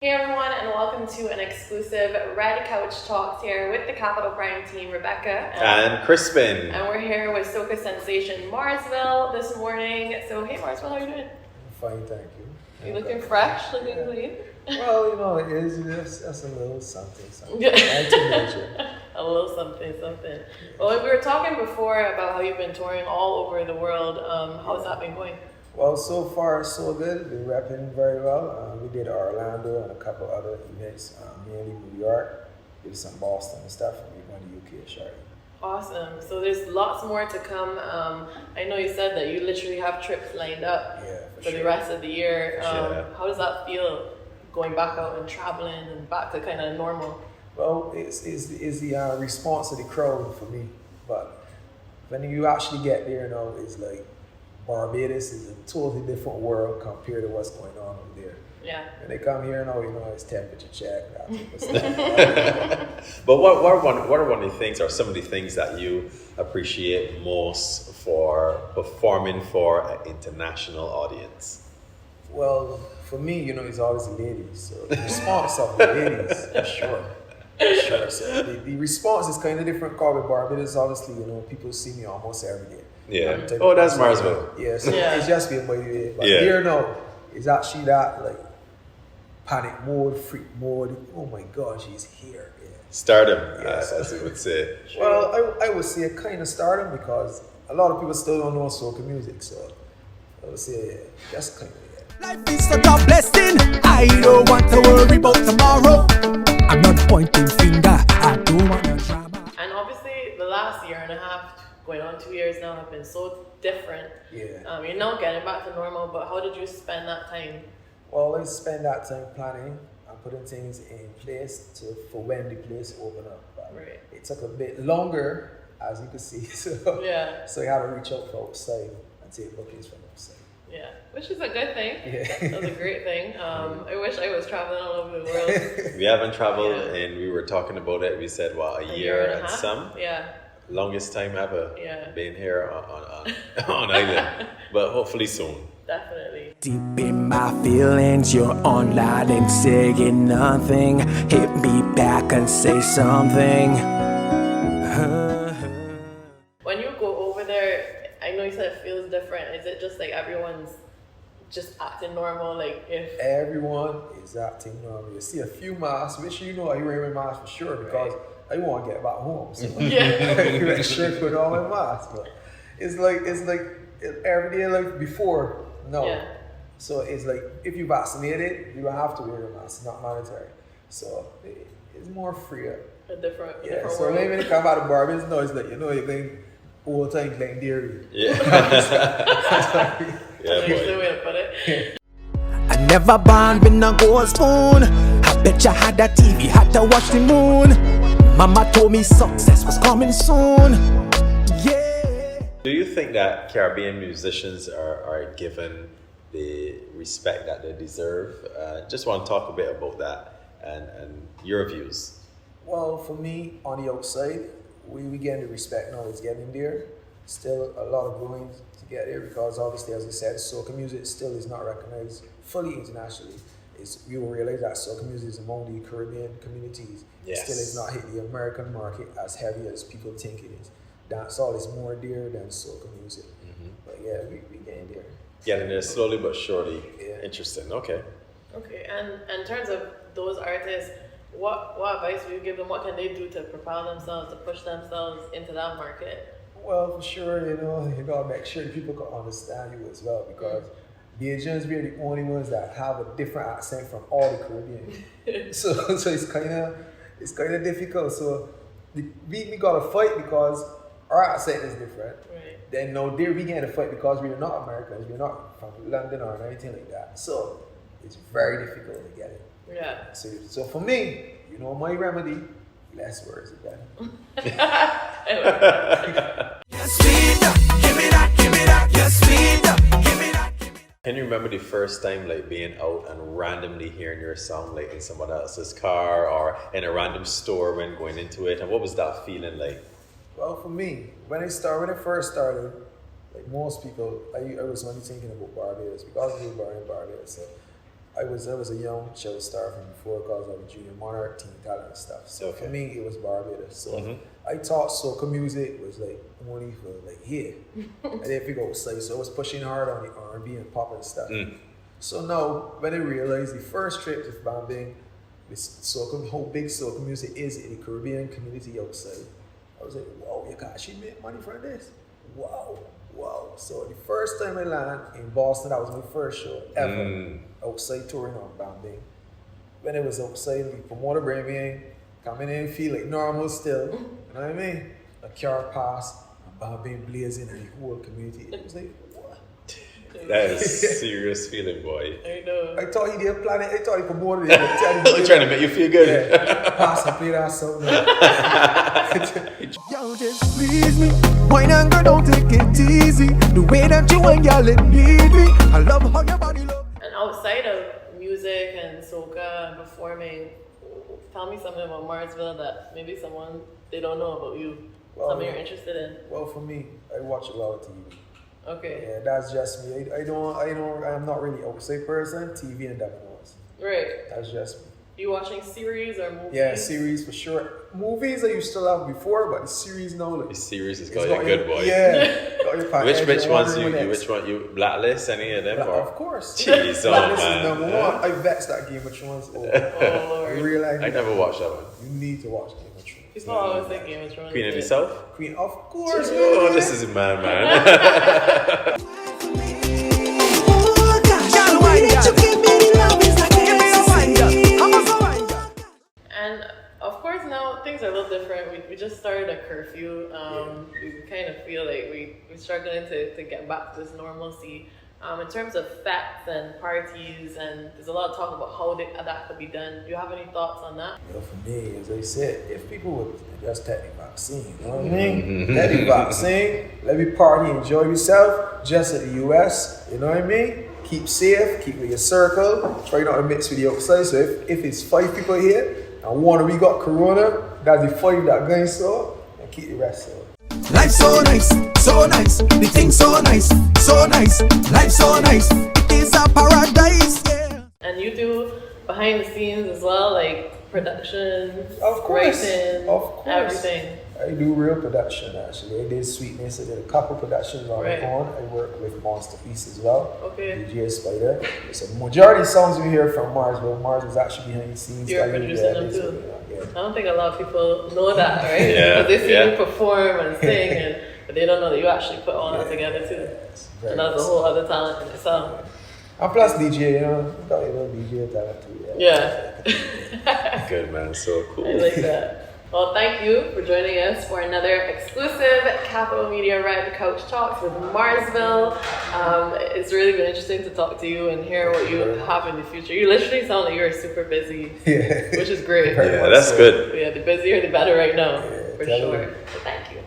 Hey everyone, and welcome to an exclusive Red Couch Talks here with the Capital Prime team, Rebecca and Crispin. And we're here with soca sensation Marzville this morning. So hey Marzville, how are you doing? Fine, thank you. You looking fresh, looking clean? Well, it is just a little something. A little something. Well, we were talking before about how you've been touring all over the world. How's that been going? Well, so far so good. Been repping very well. We did Orlando and a couple other events, mainly New York. Did some Boston and stuff, and we went to UK shortly. Awesome. So there's lots more to come. I know you said that you literally have trips lined up for the rest of the year. How does that feel, going back out and traveling and back to kind of normal? Well, it's the response of the crowd for me. But when you actually get there, it's like Barbados is a totally different world compared to what's going on over there. Yeah. When they come here, it's temperature check, that type of stuff. But what are one of the things, or some of the things that you appreciate most for performing for an international audience? Well, for me, it's always the ladies. So the response of the ladies, for sure. So the response is kind of different. With Barbados, obviously, people see me almost every day. Yeah. That's Marzville. Yeah. So it's just been by the way. But here now, it's actually that like panic mode, freak mode. Oh my gosh, he's here. Yeah. Stardom, as you would say. Well, I would say kind of stardom because a lot of people still don't know soca music. So I would say just kind of. Life is such a blessing. I don't want to worry about tomorrow. I'm not pointing finger. I don't want to drama. And obviously, the last year and a half, going on 2 years now, have been so different. Yeah. You're now getting back to normal, but how did you spend that time? Well, I spend that time planning and putting things in place for when the place open up. But it took a bit longer, as you can see. So you have to reach out from outside and take bookings from outside. Yeah, which is a good thing. Yeah. That's a great thing. I wish I was traveling all over the world. We haven't traveled, and we were talking about it. We said, a year and half? some. Yeah. Longest time ever being here on island, but hopefully soon. Definitely. Deep in my feelings, you're online and saying nothing. Hit me back and say something. When you go over there, I know you said it feels different. Is it just like everyone's just acting normal? Like if everyone is acting normal, you see a few masks, which I wear my mask for sure because I want to get back home. So I make sure to put on my mask. But it's like everyday life before. No. Yeah. So it's like if you vaccinated, you don't have to wear a mask. It's not mandatory. So it's more freer. A different so world. when you come out of Barbados, it's like you're going all the time playing dairy. Yeah. That's the way to put it. I never born with no gold spoon. I bet you had a TV, had to watch the moon. Mama told me success was coming soon. Yeah. Do you think that Caribbean musicians are given the respect that they deserve? Just want to talk a bit about that and your views. Well, for me, on the outside, we getting the respect now. It's getting there. Still a lot of going to get there because obviously, as I said, soca music still is not recognized fully internationally. We will realize that soca music is among the Caribbean communities. Yes. Still is not hit the American market as heavy as people think it is. Dancehall is more dear than soca music. Mm-hmm. But we getting there. Getting there slowly but surely. Yeah. Interesting. Okay. And in terms of those artists, what advice would you give them? What can they do to propel themselves, to push themselves into that market? Well, for sure, you gotta make sure people can understand you as well because the Asians, we're the only ones that have a different accent from all the Caribbean. so it's kind of difficult. So we gotta fight because our accent is different. Right. Then there we get to fight because we're not Americans, we're not from London or anything like that. So it's very difficult to get it. Yeah. So for me, my remedy, less words again. Can you remember the first time being out and randomly hearing your song in someone else's car or in a random store when going into it, and what was that feeling like? Well, for me, when I first started, like most people, I was only thinking about Barbados because we were in Barbados. So I was a young show star from before because I was junior monarch, teen talent and stuff. So for me, it was Barbados. So I thought soca music was like only for like here. I didn't figure out so I was pushing hard on the R&B and pop and stuff. So now when I realized the first trip to Bambing, this soca, how big soca music is in the Caribbean community outside, I was like, wow, you can actually make money from this. Wow. So the first time I landed in Boston, that was my first show ever outside touring on Bambing. When I was outside, the promoter bring me in, coming in, feel like normal still. You know what I mean? A car passed, and Bambing blazing, and the whole community. It was like, what? That is a serious feeling, boy. I know. I thought he did plan it. I thought he promoted it. They're trying to make you feel good. Yeah. Pass and play that song. Yo, just please me. Wine and girl, don't take it easy. The way that you and y'all need me. I love how your body looks. And outside of music and soca and performing, tell me something about Marzville that maybe someone they don't know about you. Something you're interested in. Well, for me, I watch a lot of TV. Okay. Yeah, that's just me. I'm not really outside person. TV and dominoes. Right. That's just me. You watching series or movies? Yeah, series for sure. Movies I used to love before, but the series now, like, The series has got you good, boy. Yeah. Which one you blacklist any of them? Of course. Jeez, Blacklist man. is number one. I vexed that Game of Thrones. Oh Lord. Real life. I never watched that one. You need to watch Game of Thrones. People always think Game of Thrones. Queen of the South? Queen, of course. Oh, this is a man. And of course now things are a little different. We just started a curfew. We kind of feel like we're struggling to get back to this normalcy. In terms of fests and parties, and there's a lot of talk about how that could be done. Do you have any thoughts on that? Well, for me, as I said, if people would just take the vaccine, you know what I mean? Take the vaccine, let me party, enjoy yourself, just at the US, you know what I mean? Keep safe, keep with your circle, try not to mix with the outside. So if it's 5 people here, and one we got corona, that's the 5 that going so, and keep the rest out. Life so nice, the thing so nice, life so nice, it is a paradise, yeah. And you do behind the scenes as well, like production, Of course, writing, of course. everything. I do real production actually. I did Sweetness, I did a couple productions on my own. I work with Monster Piece as well. Okay. DJ Spider. So majority of songs we hear from Marzville. Mars was actually behind the scenes. You're producing them too. Yeah. I don't think a lot of people know that, right? Yeah, Because they see you perform and sing, but they don't know that you actually put all that together too. And that's a whole other talent in itself. And plus DJ, you know, got a little DJ talent too. Yeah. Good, man. So cool. I like that. Well, thank you for joining us for another exclusive Capital Media Red Couch Talks with Marzville. It's really been interesting to talk to you and hear what you have in the future. You literally sound like you're super busy, which is great. Yeah, that's good. Yeah, the busier the better right now, Yeah, for sure. So thank you.